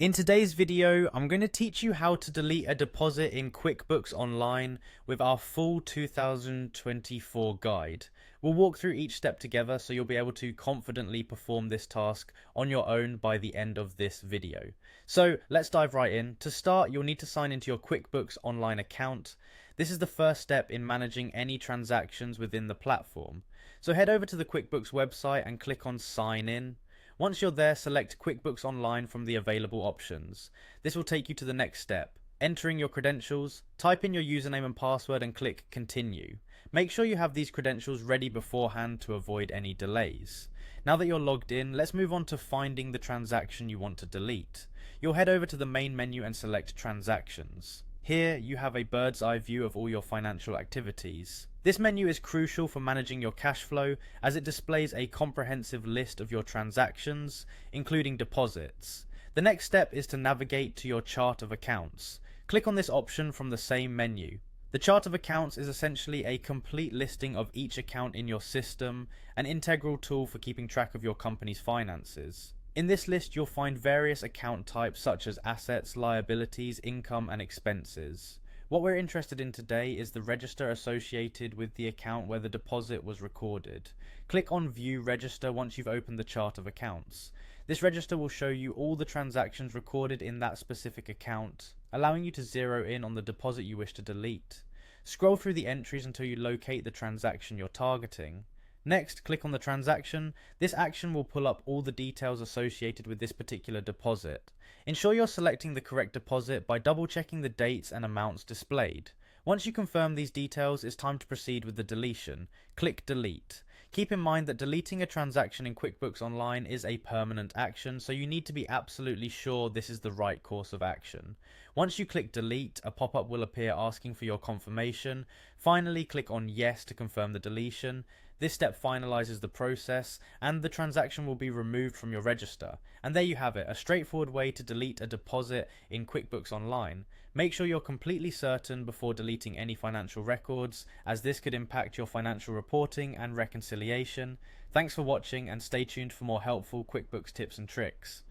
In today's video, I'm going to teach you how to delete a deposit in QuickBooks Online with our full 2024 guide. We'll walk through each step together so you'll be able to confidently perform this task on your own by the end of this video. So let's dive right in. To start, you'll need to sign into your QuickBooks Online account. This is the first step in managing any transactions within the platform. So head over to the QuickBooks website and click on Sign In. Once you're there, select QuickBooks Online from the available options. This will take you to the next step. Entering your credentials, type in your username and password and click Continue. Make sure you have these credentials ready beforehand to avoid any delays. Now that you're logged in, let's move on to finding the transaction you want to delete. You'll head over to the main menu and select Transactions. Here, you have a bird's eye view of all your financial activities. This menu is crucial for managing your cash flow as it displays a comprehensive list of your transactions, including deposits. The next step is to navigate to your chart of accounts. Click on this option from the same menu. The chart of accounts is essentially a complete listing of each account in your system, an integral tool for keeping track of your company's finances. In this list, you'll find various account types such as assets, liabilities, income, and expenses. What we're interested in today is the register associated with the account where the deposit was recorded. Click on View Register once you've opened the chart of accounts. This register will show you all the transactions recorded in that specific account, allowing you to zero in on the deposit you wish to delete. Scroll through the entries until you locate the transaction you're targeting. Next, click on the transaction. This action will pull up all the details associated with this particular deposit. Ensure you're selecting the correct deposit by double checking the dates and amounts displayed. Once you confirm these details, it's time to proceed with the deletion. Click Delete. Keep in mind that deleting a transaction in QuickBooks Online is a permanent action, so you need to be absolutely sure this is the right course of action. Once you click Delete, a pop-up will appear asking for your confirmation. Finally, click on Yes to confirm the deletion. This step finalizes the process and the transaction will be removed from your register. And there you have it, a straightforward way to delete a deposit in QuickBooks Online. Make sure you're completely certain before deleting any financial records, as this could impact your financial reporting and reconciliation. Thanks for watching and stay tuned for more helpful QuickBooks tips and tricks.